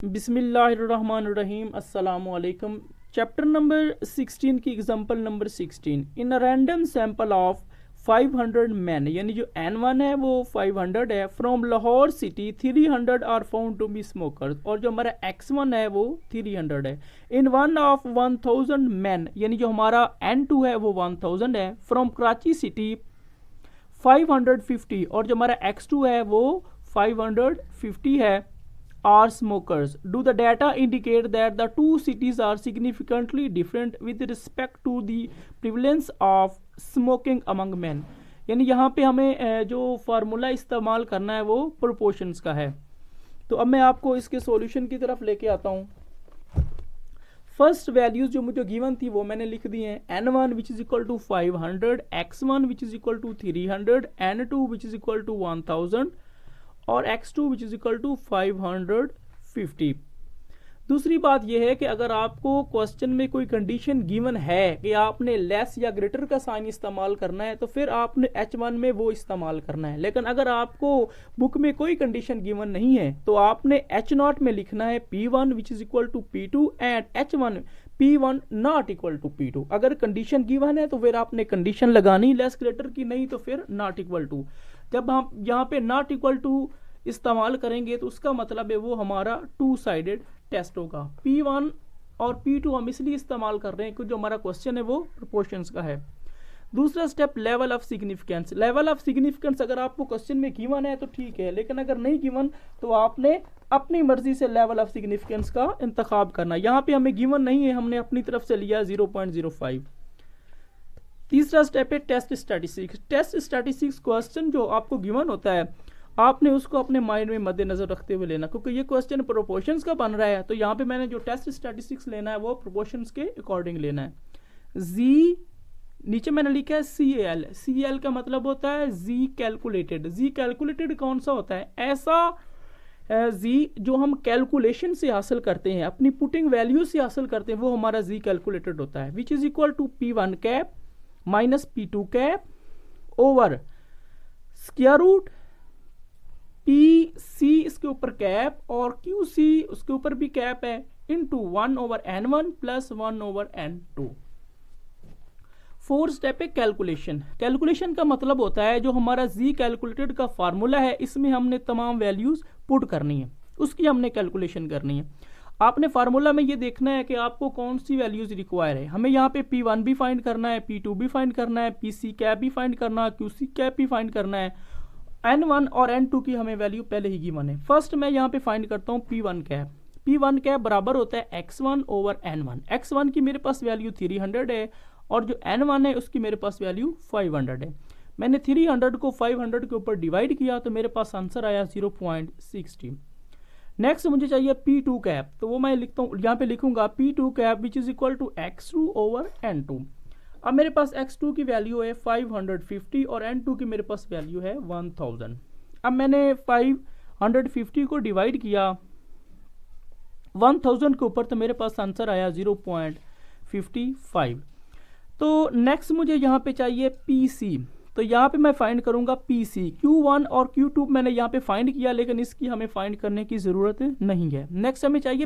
बिस्मिल्लाहिर्रहमानिर्रहीम अस्सलामुअलैकुम। Chapter number 16 की example number 16। In a random sample of 500 man, यानी जो N1 है वो 500 है, from Lahore city 300 are found to be smokers, और जो हमारा X1 है वो 300 है। इन वन ऑफ 1000 मैन, यानी जो हमारा N2 है वो 1000 है, फ्रॉम कराची सिटी 550, और जो हमारा X2 है वो 550 है, are smokers. Do the data indicate that the two cities are significantly different with respect to the prevalence of smoking among men? यानी यहाँ पे हमें जो फार्मूला इस्तेमाल करना है वो प्रोपोर्शंस का है। तो अब मैं आपको इसके सॉल्यूशन की तरफ लेके आता हूँ। फर्स्ट वैल्यूज जो मुझे गिवन थी वो मैंने लिख दी हैं। N1 which is equal to 500, X1 which is equal to 300, N2 which is equal to 1000 और X2 which is equal to 550। दूसरी बात यह है कि अगर आपको क्वेश्चन में कोई कंडीशन गिवन है कि आपने लेस या ग्रेटर का साइन इस्तेमाल करना है तो फिर आपने H1 में वो इस्तेमाल करना है। लेकिन अगर आपको बुक में कोई कंडीशन गिवन नहीं है तो आपने H0 में लिखना है P1 which is equal to P2 and H1 P1 not equal to P2। अगर कंडीशन गिवन है तो फिर आपने कंडीशन लगानी लेस ग्रेटर की, नहीं तो फिर नॉट इक्वल टू। जब हम यहाँ पे नॉट इक्वल टू इस्तेमाल करेंगे तो उसका मतलब है वो हमारा टू साइडेड टेस्ट होगा। P1 और P2 हम इसलिए इस्तेमाल कर रहे हैं क्योंकि जो हमारा क्वेश्चन है वो प्रोपोर्शंस का है। दूसरा step level of significance. Level of significance अगर आपको क्वेश्चन में गिवन है तो ठीक है, लेकिन अगर नहीं गिवन तो आपने अपनी मर्जी से लेवल ऑफ सिग्निफिकेंस का इंतखाब करना। यहाँ पे हमें गिवन नहीं है, हमने अपनी तरफ से लिया 0.05। तीसरा स्टेप है test statistics. Test statistics question जो आपको गिवन होता है आपने उसको अपने माइंड में मद्देनजर रखते हुए लेना, क्योंकि ये क्वेश्चन प्रोपोर्शंस का बन रहा है। तो यहाँ पे मैंने जो टेस्ट स्टैटिस्टिक्स लेना है वो प्रोपोर्शंस के अकॉर्डिंग लेना है। जी नीचे मैंने लिखा है CAL। CAL का मतलब होता है जी कैलकुलेटेड। जी कैलकुलेटेड कौन सा होता है? ऐसा जी जो हम कैलकुलेशन से हासिल करते हैं, अपनी पुटिंग वैल्यू से हासिल करते हैं, वो हमारा जी कैलकुलेटेड होता है। Which is equal to P1 cap minus P2 cap over square root PC इसके ऊपर कैप और QC उसके ऊपर भी कैप है, into 1 over N1 plus 1 over N2। Fourth step है कैलकुलेशन। कैलकुलेशन का मतलब होता है जो हमारा जी कैलकुलेटेड का फार्मूला है इसमें हमने तमाम वैल्यूज पुट करनी है, उसकी हमने कैलकुलेशन करनी है। आपने फार्मूला में ये देखना है कि आपको कौन सी वैल्यूज रिक्वायर है। हमें यहाँ पे P1 भी फाइंड करना है, P2 भी फाइंड करना है, PC कैप भी फाइंड करना है, QC कैप भी फाइंड करना है। N1 और N2 की हमें वैल्यू पहले ही गिवन है। फर्स्ट मैं यहाँ पे फाइंड करता हूँ P1 कैप। P1 कैप बराबर होता है X1 ओवर N1। X1 की मेरे पास वैल्यू 300 है और जो N1 है उसकी मेरे पास वैल्यू 500 है। मैंने 300 को 500 के ऊपर डिवाइड किया तो मेरे पास आंसर आया 0.60। नेक्स्ट मुझे चाहिए P2 कैप, तो वो मैं लिखता हूँ, यहाँ पे लिखूंगा P2 cap which is equal to X2 over N2। अब मेरे पास X2 की वैल्यू है 550 और N2 की मेरे पास वैल्यू है 1000। अब मैंने 550 को डिवाइड किया 1000 के ऊपर तो मेरे पास आंसर आया 0.55। तो नेक्स्ट मुझे यहाँ पे चाहिए PC, तो यहाँ पे मैं फाइंड करूंगा PC। Q1 और Q2 मैंने यहाँ पे फाइंड किया, लेकिन इसकी हमें फाइंड करने की ज़रूरत नहीं है। नेक्स्ट हमें चाहिए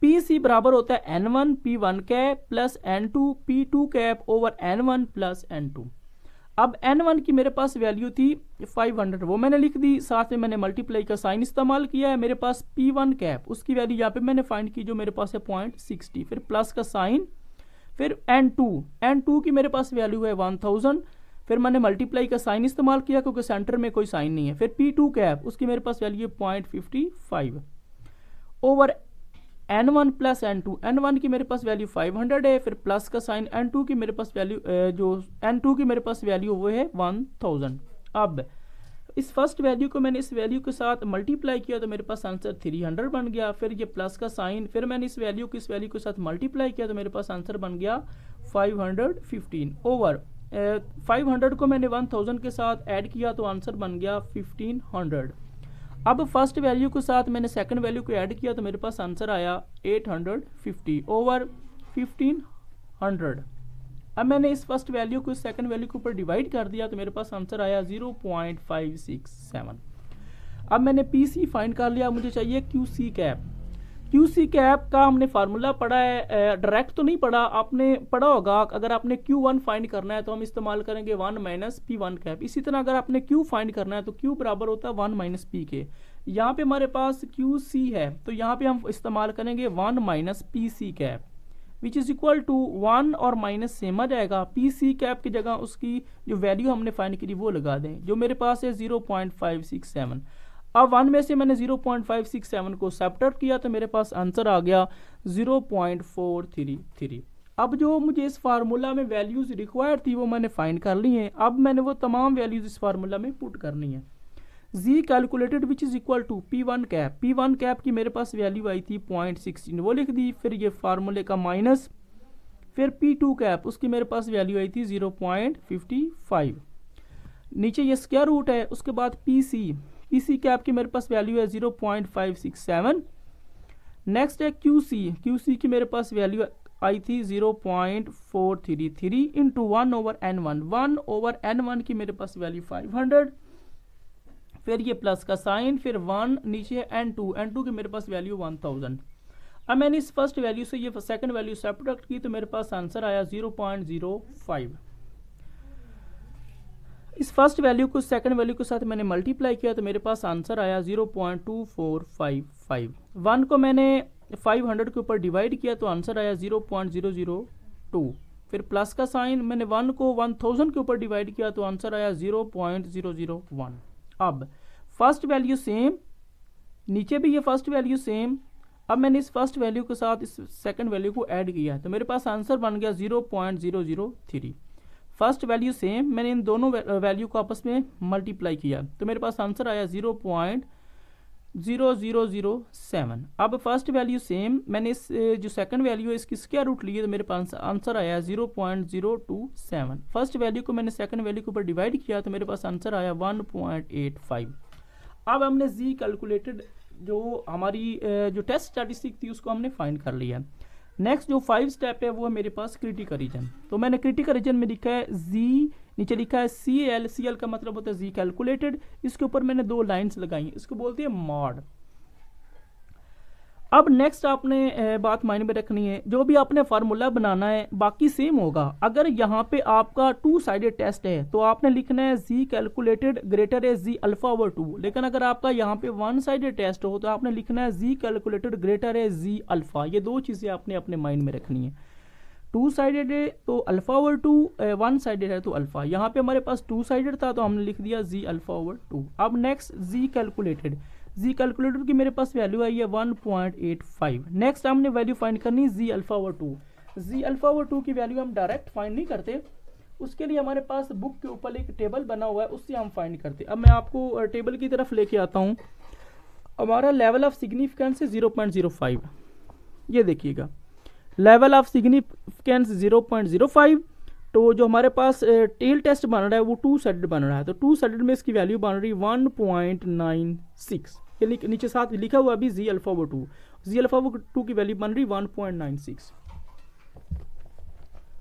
PC बराबर होता है N1 P1 cap plus N2 P2 cap over N1 plus N2। अब N1 की मेरे पास वैल्यू थी 500, वो मैंने लिख दी, साथ में मैंने मल्टीप्लाई का साइन इस्तेमाल किया है। मेरे पास P1 कैप उसकी वैल्यू यहाँ पे मैंने फाइंड की जो मेरे पास है 0.60, फिर प्लस का साइन, फिर N2 की मेरे पास वैल्यू है 1000, फिर मैंने मल्टीप्लाई का साइन इस्तेमाल किया क्योंकि सेंटर में कोई साइन नहीं है। फिर P2 कैप उसकी मेरे पास वैल्यू है 0.55 over N1 plus N2। N1 की मेरे पास वैल्यू 500 है, फिर प्लस का साइन, N2 की मेरे पास वैल्यू जो N2 की मेरे पास वैल्यू वो है 1000। अब इस फर्स्ट वैल्यू को मैंने इस वैल्यू के साथ मल्टीप्लाई किया तो मेरे पास आंसर 300 बन गया। फिर ये प्लस का साइन, फिर मैंने इस वैल्यू को इस वैल्यू के साथ मल्टीप्लाई किया तो मेरे पास आंसर बन गया 515 ओवर 500 को मैंने 1000 के साथ ऐड किया तो आंसर बन गया 1500। अब फर्स्ट वैल्यू के साथ मैंने सेकंड वैल्यू को ऐड किया तो मेरे पास आंसर आया 850 ओवर 1500। अब मैंने इस फर्स्ट वैल्यू को सेकंड वैल्यू के ऊपर डिवाइड कर दिया तो मेरे पास आंसर आया 0.567। अब मैंने PC फाइंड कर लिया, मुझे चाहिए QC कैप। QC कैप का हमने फार्मूला पढ़ा है, डायरेक्ट तो नहीं पढ़ा, आपने पढ़ा होगा। अगर आपने Q1 फाइंड करना है तो हम इस्तेमाल करेंगे 1 माइनस P1 कैप। इसी तरह अगर आपने Q फाइंड करना है तो Q बराबर होता है 1 माइनस P के। यहाँ पे हमारे पास QC है तो यहाँ पे हम इस्तेमाल करेंगे 1 minus PC cap, which is equal to 1 और माइनस सेम आ जाएगा। PC कैप की जगह उसकी जो वैल्यू हमने फाइंड करी वो लगा दें, जो मेरे पास है 0.567। अब 1 में से मैंने 0.567 को सब्ट्रैक्ट किया तो मेरे पास आंसर आ गया 0.433। अब जो मुझे इस फार्मूला में वैल्यूज़ रिक्वायर्ड थी वो मैंने फाइंड कर ली हैं। अब मैंने वो तमाम वैल्यूज़ इस फार्मूला में पुट करनी है। Z calculated which is equal to P1 cap. P1 cap की मेरे पास वैल्यू आई थी 0.16, वो लिख दी। फिर ये फार्मूले का माइनस, फिर P2 कैप, उसकी मेरे पास वैल्यू आई थी 0.55। नीचे ये स्क्वायर रूट है। उसके बाद PC कैप की मेरे पास वैल्यू है 0.567। नेक्स्ट है QC की मेरे पास वैल्यू आई थी 0.433 इंटू 1/n1। 1/n1 की मेरे पास वैल्यू 500। फिर ये प्लस का साइन, फिर 1, नीचे है n2 की मेरे पास वैल्यू 1000। अब मैंने इस फर्स्ट वैल्यू से ये सेकंड वैल्यू सब्ट्रैक्ट की तो मेरे पास आंसर आया 0.05। इस फर्स्ट वैल्यू को सेकंड वैल्यू के साथ मैंने मल्टीप्लाई किया तो मेरे पास आंसर आया 0.2455। 1 को मैंने 500 के ऊपर डिवाइड किया तो आंसर आया 0.002। फिर प्लस का साइन, मैंने 1 को 1000 के ऊपर डिवाइड किया तो आंसर आया 0.001। अब फर्स्ट वैल्यू सेम, नीचे भी ये फर्स्ट वैल्यू सेम। अब मैंने इस फर्स्ट वैल्यू के साथ इस सेकंड वैल्यू को ऐड किया तो मेरे पास आंसर बन गया 0.003। फर्स्ट वैल्यू सेम, मैंने इन दोनों वैल्यू को आपस में मल्टीप्लाई किया तो मेरे पास आंसर आया 0.0007। अब फर्स्ट वैल्यू सेम, मैंने इस जो सेकंड वैल्यू है इसकी स्क्वायर रूट ली तो मेरे पास आंसर आया 0.027। फर्स्ट वैल्यू को मैंने सेकंड वैल्यू के ऊपर डिवाइड किया तो मेरे पास आंसर आया 1.85। अब हमने Z कैलकुलेटेड जो हमारी जो टेस्ट स्टैटिस्टिक थी उसको हमने फाइंड कर लिया। नेक्स्ट जो 5 स्टेप है वो है मेरे पास क्रिटिकल रीजन। तो मैंने क्रिटिकल रीजन में लिखा है Z, नीचे लिखा है CL का मतलब होता है Z कैलकुलेटेड। इसके ऊपर मैंने 2 लाइंस लगाई, इसको बोलते हैं मॉड। अब नेक्स्ट आपने बात माइंड में रखनी है, जो भी आपने फार्मूला बनाना है बाकी सेम होगा। अगर यहाँ पे आपका 2 साइडेड टेस्ट है तो आपने लिखना है Z कैलकुलेटेड ग्रेटर है Z अल्फा/2। लेकिन अगर आपका यहाँ पे 1 साइडेड टेस्ट हो तो आपने लिखना है Z कैलकुलेटेड ग्रेटर है Z अल्फा। ये 2 चीज़ें आपने अपने माइंड में रखनी है। 2 साइडेड है तो अल्फा/2, 1 साइडेड है तो अल्फा। यहाँ पे हमारे पास 2 साइडेड था तो हमने लिख दिया Z अल्फा/2। अब नेक्स्ट Z कैलकुलेटेड की मेरे पास वैल्यू आई है 1.85। नेक्स्ट हमने वैल्यू फाइंड करनी Z अल्फा/2 की वैल्यू हम डायरेक्ट फाइंड नहीं करते, उसके लिए हमारे पास बुक के ऊपर एक टेबल बना हुआ है, उससे हम फाइंड करते। अब मैं आपको टेबल की तरफ लेके आता हूँ। हमारा लेवल ऑफ सिग्निफिकेंस है 0.05। ये देखिएगा, लेवल ऑफ सिग्निफिकेंस 0.05। तो जो हमारे पास टेल टेस्ट बन रहा है वो 2 साइडेड बन रहा है, तो 2 साइडेड में इसकी वैल्यू बन रही 1.96। ये नीचे साथ लिखा हुआ अभी Z अल्फा/2 की वैल्यू बन रही 1.96।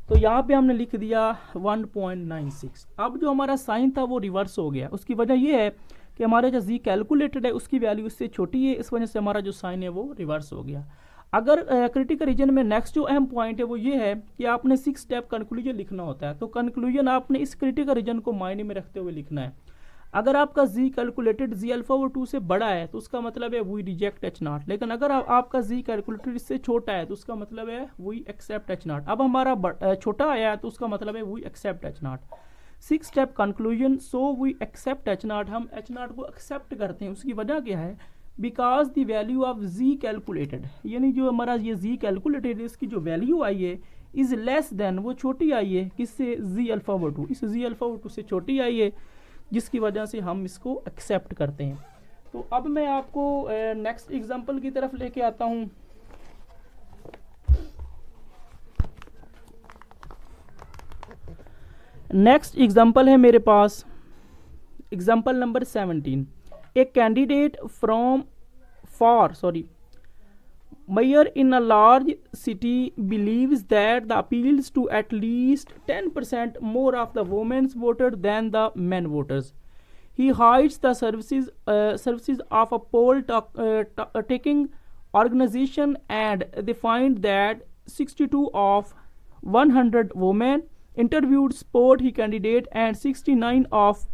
तो यहाँ पे हमने लिख दिया 1.96। अब जो हमारा साइन था वो रिवर्स हो गया। उसकी वजह ये है कि हमारे जो Z कैलकुलेटेड है उसकी वैल्यू इससे छोटी है, इस वजह से हमारा जो साइन है वो रिवर्स हो गया। अगर क्रिटिकल रीजन में नेक्स्ट जो अहम पॉइंट है वो ये है कि आपने 6 स्टेप कंक्लूजन लिखना होता है। तो कंक्लूजन आपने इस क्रिटिकल रीजन को मायने में रखते हुए लिखना है। अगर आपका Z कैलकुलेटेड Z अल्फा/2 से बड़ा है तो उसका मतलब है वी रिजेक्ट H0। लेकिन अगर आपका Z कैलकुलेटेड इससे छोटा है तो उसका मतलब है वी एक्सेप्ट H0। अब हमारा छोटा आया है तो उसका मतलब है we accept H0। 6 step conclusion, so we accept H0। हम H0 को एक्सेप्ट करते हैं। उसकी वजह क्या है? Because the value of Z calculated, यानी जो हमारा ये Z कैलकुलेटेड इसकी जो वैल्यू आई है इज लेस देन, वो छोटी आई है किससे? Z अल्फा/2। इस Z अल्फा/2 से छोटी आई है, जिसकी वजह से हम इसको एक्सेप्ट करते हैं। तो अब मैं आपको नेक्स्ट एग्जांपल की तरफ लेके आता हूँ। नेक्स्ट एग्जांपल है मेरे पास example number 17। A candidate mayor in a large city believes that the appeals to at least 10% more of the women voted than the men voters. He hides the services of a poll taking organization and they find that 62 of 100 women interviewed support he candidate and 69 of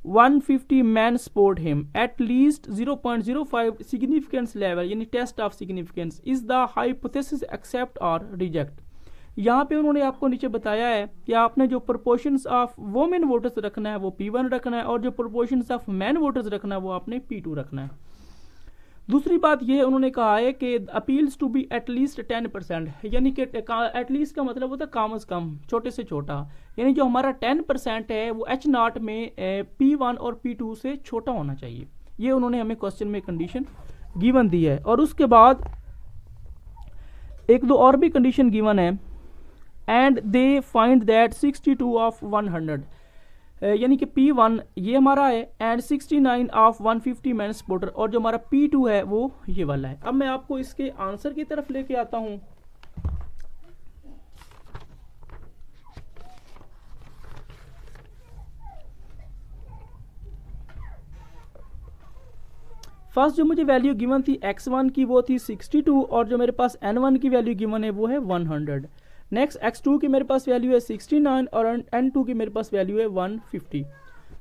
150 men support him. At least 0.05 significance level यानी test of significance is the hypothesis accept or reject. यहाँ पे उन्होंने आपको नीचे बताया है कि आपने जो proportions of women voters रखना है वो P1 रखना है और जो proportions of men voters रखना है वो आपने P2 रखना है। दूसरी बात ये उन्होंने कहा है कि अपील्स टू बी एटलीस्ट 10%, यानी कि एटलीस्ट का मतलब होता है कम से कम, छोटे से छोटा, यानी जो हमारा 10% है वो H0 में P1 और P2 से छोटा होना चाहिए। ये उन्होंने हमें क्वेश्चन में कंडीशन गिवन दी है। और उसके बाद एक दो और भी कंडीशन गिवन है, and they find that 62 of 100 यानी कि P1 ये हमारा है एंड 69 ऑफ 150 मैन सपोर्टर, और जो हमारा P2 है वो ये वाला है। अब मैं आपको इसके आंसर की तरफ लेके आता हूं। फर्स्ट जो मुझे वैल्यू गिवन थी x1 की वो थी 62 और जो मेरे पास n1 की वैल्यू गिवन है वो है 100। नेक्स्ट x2 की मेरे पास वैल्यू है 69 और n2 की मेरे पास वैल्यू है 150।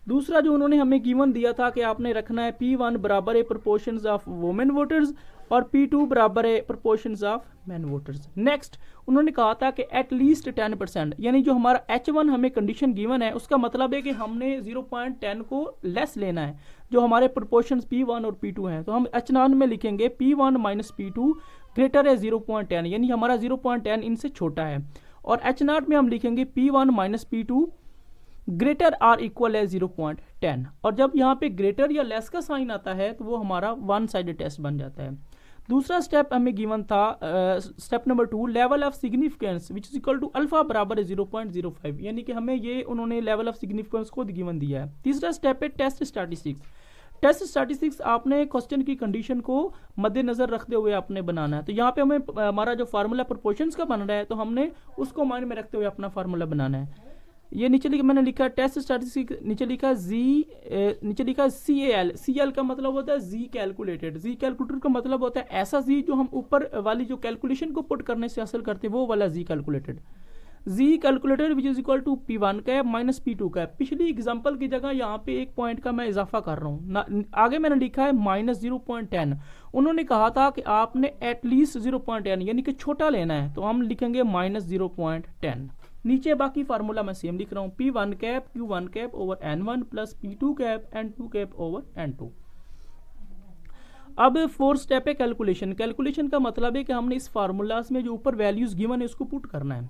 दूसरा जो उन्होंने हमें गिवन दिया था कि आपने रखना है P1 बराबर है प्रोपोर्शंस ऑफ वुमेन वोटर्स और P2 बराबर है proportions of man voters. Next उन्होंने कहा था कि एटलीस्ट 10%, यानी जो हमारा H1 हमें कंडीशन गिवन है उसका मतलब है कि हमने 0.10 को लेस लेना है जो हमारे प्रोपोर्शंस P1 और P2 हैं। तो हम H9 में लिखेंगे P1 माइनस P2 ग्रेटर है 0.10, यानी हमारा 0.10 इनसे छोटा है। और H0 में हम लिखेंगे P1 minus P2 greater or equal है 0.10, और जब यहाँ पे ग्रेटर या लेस का साइन आता है तो वो हमारा वन साइडेड टेस्ट बन जाता है। दूसरा स्टेप हमें गिवन था step number 2 level of significance which is equal to alpha बराबर है 0.05, यानी कि हमें ये उन्होंने लेवल ऑफ सिग्निफिकेंस खुद गिवन दिया है। तीसरा स्टेप है टेस्ट स्टैटिस्टिक्स। टेस्ट स्टैटिस्टिक्स आपने क्वेश्चन की कंडीशन को मद्देनजर रखते हुए आपने बनाना है। तो यहाँ पे हमें हमारा जो फार्मूला प्रोपोर्शंस का बन रहा है तो हमने उसको माइंड में रखते हुए अपना फार्मूला बनाना है। ये नीचे मैंने लिखा टेस्ट स्टैटिस्टिक्स, नीचे लिखा नीचे लिखा CAL। CL का मतलब होता है जी कैलकुलेटेड। जी कैलकुलेटेड का मतलब होता है ऐसा जी जो हम ऊपर वाली जो कैलकुलेशन को पुट करने से हासिल करते हैं वो वाला G calculated. G calculated which is equal to P1 cap minus P2 cap. पिछली एग्जांपल की जगह यहाँ पे एक पॉइंट का मैं इजाफा कर रहा हूँ, आगे मैंने लिखा है माइनस 0.10। उन्होंने कहा था कि आपने एटलीस्ट 0.10 यानी कि छोटा लेना है, तो हम लिखेंगे माइनस 0.10। नीचे बाकी फार्मूला मैं सेम लिख रहा हूँ, P1 cap Q1 cap over N1 plus P2 cap N2 cap over N2। अब फोर्थ स्टेप है कैलकुलेशन। कैलकुलेशन का मतलब है कि हमने इस फार्मूलाज में जो ऊपर वैल्यूज गिवन है उसको पुट करना है।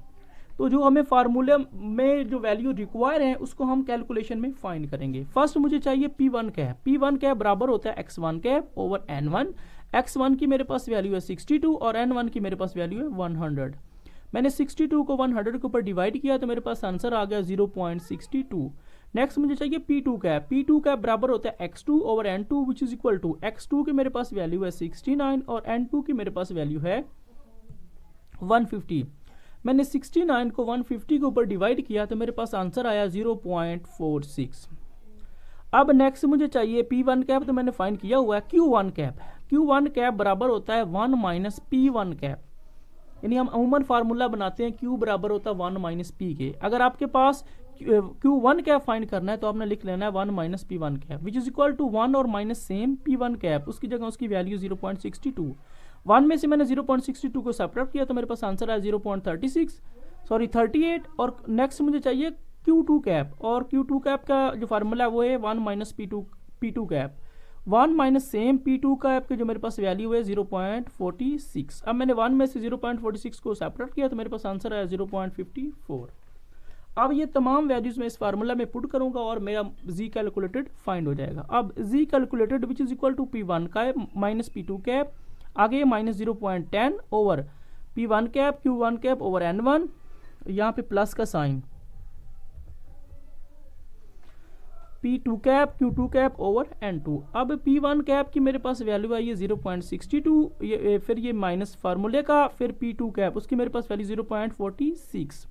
तो जो हमें फार्मूले में जो वैल्यू रिक्वायर है उसको हम कैलकुलेशन में फाइंड करेंगे। फर्स्ट मुझे चाहिए P1 कैप। P1 कैप बराबर होता है x1 cap over N1। x1 की मेरे पास वैल्यू है 62 और N1 की मेरे पास वैल्यू है 100। मैंने 62 को 100 के ऊपर डिवाइड किया तो मेरे पास आंसर आ गया 0.62। नेक्स्ट मुझे चाहिए P2 कैप। P2 कैप बराबर होता है x2 over N2 which is equal to x2 की मेरे पास वैल्यू है 69 और N2 की मेरे पास वैल्यू है 150। मैंने 69 को 150 के ऊपर डिवाइड किया तो मेरे पास आंसर आया 0.46। अब नेक्स्ट मुझे चाहिए P1 कैप, तो मैंने फाइंड किया हुआ है Q1 कैप। Q1 कैप बराबर होता है 1 माइनस P1 कैप, यानी हम अमूमन फार्मूला बनाते हैं Q बराबर होता है 1 माइनस P के। अगर आपके पास Q1 कैप फाइंड करना है तो आपने लिख लेना है 1 minus P1 cap which is equal to 1 और माइनस सेम P1 कैप, उसकी जगह उसकी वैल्यू 0.62। 1 में से मैंने 0.62 को सेपरेट किया तो मेरे पास आंसर आया 38। और नेक्स्ट मुझे चाहिए Q2 कैप, और Q2 कैप का जो फार्मूला है वो है 1 minus P2 cap. 1 minus same P2 cap के जो मेरे पास वैल्यू है 0.46। अब मैंने 1 में से 0.46 को सेपरेट किया तो मेरे पास आंसर आया 0.54। अब ये तमाम वैल्यूज मैं इस फार्मूला में पुट करूंगा और मेरा जी कैलकुलेटेड फाइंड हो जाएगा। अब G calculated which is equal to P1 cap minus P2 cap, आगे minus 0.10 over P1 cap Q1 cap over N1, यहाँ पे प्लस का sign, P2 cap Q2 cap over N2। अब P1 कैप की मेरे पास वैल्यू आई है 0.62, फिर ये माइनस फार्मूले का, फिर P2 कैप उसकी मेरे पास वैल्यू 0.46,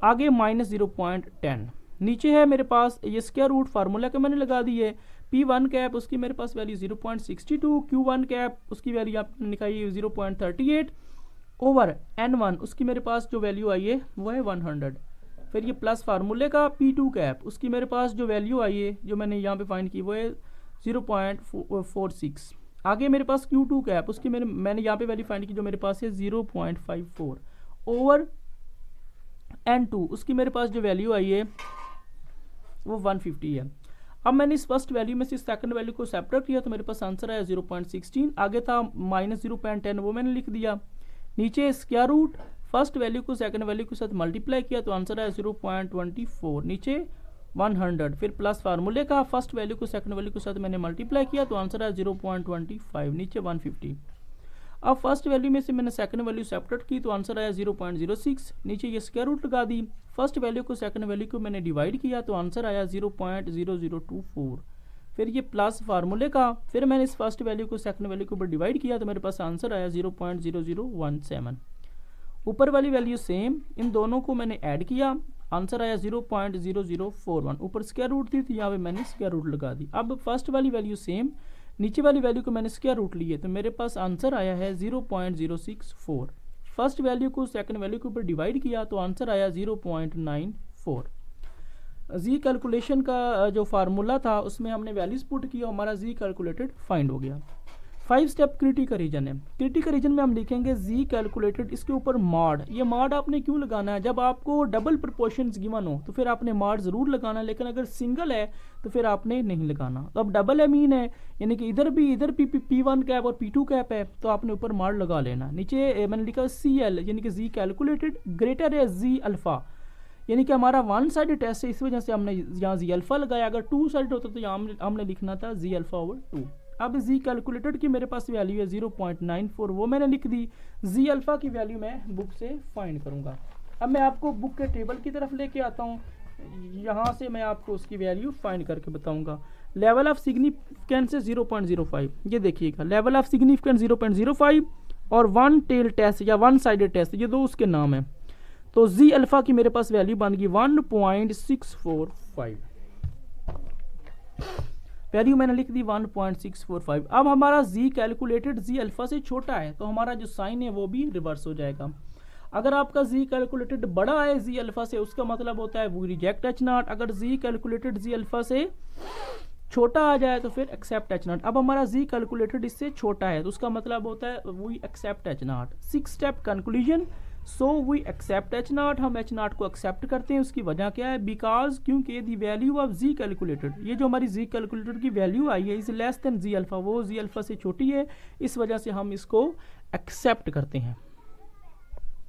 आगे माइनस 0.10। नीचे है मेरे पास ये स्क्वायर रूट फार्मूला के मैंने लगा दी है, P1 कैप उसकी मेरे पास वैल्यू 0.62, Q1 कैप उसकी वैल्यू आपने निकाली 0.38 ओवर N1 उसकी मेरे पास जो वैल्यू आई है वो है 100। फिर ये प्लस फार्मूले का P2 कैप उसकी मेरे पास जो वैल्यू आई है जो मैंने यहाँ पे फाइंड की वो है 0.46। आगे मेरे पास Q2 कैप उसकी मैंने यहाँ पे वैल्यू फाइंड की जो मेरे पास है 0.54 ओवर N2 उसकी मेरे पास जो वैल्यू आई है वो 150 है। अब मैंने इस फर्स्ट वैल्यू में से सेकंड वैल्यू को सेपरेट किया तो मेरे पास आंसर आया 0.16। आगे था -0.10 वो मैंने लिख दिया। नीचे स्क्वायर रूट फर्स्ट वैल्यू को सेकंड वैल्यू के साथ मल्टीप्लाई किया तो आंसर आया 0.24। नीचे 100 फिर प्लस फार्मूले का फर्स्ट वैल्यू को सेकंड वैल्यू के साथ मैंने मल्टीप्लाई किया तो आंसर आया 0.25। नीचे 150। अब फर्स्ट वैल्यू में से मैंने सेकंड वैल्यू सेपरेट की तो आंसर आया 0.06। नीचे ये स्क्वायर रूट लगा दी। फर्स्ट वैल्यू को सेकंड वैल्यू को मैंने डिवाइड किया तो आंसर आया 0.0024। फिर ये प्लस फार्मूले का फिर मैंने इस फर्स्ट वैल्यू को सेकंड वैल्यू के ऊपर डिवाइड किया तो मेरे पास आंसर आया 0.0017। ऊपर वाली वैल्यू सेम, इन दोनों को मैंने ऐड किया, आंसर आया 0.0041। ऊपर स्क्वायर रूट थी तो यहाँ पे मैंने स्क्वायर रूट लगा दी। अब फर्स्ट वाली वैल्यू सेम, नीचे वाली वैल्यू को मैंने स्क्वायर रूट लिए तो मेरे पास आंसर आया है 0.064। फर्स्ट वैल्यू को सेकंड वैल्यू के ऊपर डिवाइड किया तो आंसर आया 0.94। जी कैलकुलेशन का जो फार्मूला था उसमें हमने वैल्यूज पुट किया, हमारा जी कैलकुलेटेड फाइंड हो गया। 5 स्टेप क्रिटिकल रीजन है। क्रिटिकल रीजन में हम लिखेंगे जी कैलकुलेटेड, इसके ऊपर मॉड। ये मॉड आपने क्यों लगाना है? जब आपको डबल प्रोपोर्शंस गिवन हो तो फिर आपने मॉड ज़रूर लगाना है, लेकिन अगर सिंगल है तो फिर आपने नहीं लगाना। तो अब डबल है मीन है यानी कि इधर भी P1 कैप और P2 कैप है तो आपने ऊपर मॉड लगा लेना। नीचे मैंने लिखा CL यानी कि जी कैलकुलेटेड ग्रेटर है जी अल्फ़ा, यानी कि हमारा वन साइड टेस्ट है इस वजह से हमने यहाँ जी अल्फ़ा लगाया। अगर 2 साइड होता तो यहाँ हमने लिखना था जी अल्फ़ा ओवर 2। अब जी कैलकुलेटेड की मेरे पास वैल्यू है 0.94, वो मैंने लिख दी। जी अल्फ़ा की वैल्यू मैं बुक से फाइंड करूँगा। अब मैं आपको बुक के टेबल की तरफ लेके आता हूँ, यहाँ से मैं आपको उसकी वैल्यू फाइंड करके बताऊँगा। लेवल ऑफ सिग्निफिकेंस है 0.05, ये देखिएगा लेवल ऑफ सिग्निफिकेंस 0.05 और वन टेल टेस्ट या वन साइडेड टेस्ट, ये दो उसके नाम है। तो जी अल्फ़ा की मेरे पास वैल्यू बन गई 1.645, वैल्यू मैंने लिख दी 1.645। अब हमारा जी कैलकुलेटेड जी अल्फ़ा से छोटा है तो हमारा जो साइन है वो भी रिवर्स हो जाएगा। अगर आपका जी कैलकुलेटेड बड़ा है जी अल्फ़ा से उसका मतलब होता है वी रिजेक्ट H0। अगर जी कैलकुलेटेड जी अल्फ़ा से छोटा आ जाए तो फिर एक्सेप्ट H0। अब हमारा जी कैलकुलेटेड इससे छोटा है तो उसका मतलब होता है we accept H0। 6 step conclusion, so we accept H0, हम H0 को एक्सेप्ट करते हैं। उसकी वजह क्या है? बिकॉज क्योंकि the value of G calculated, ये जो हमारी जी कैलकुलेटेड की वैल्यू आई है is less than G alpha, वो जी अल्फ़ा से छोटी है, इस वजह से हम इसको एक्सेप्ट करते हैं।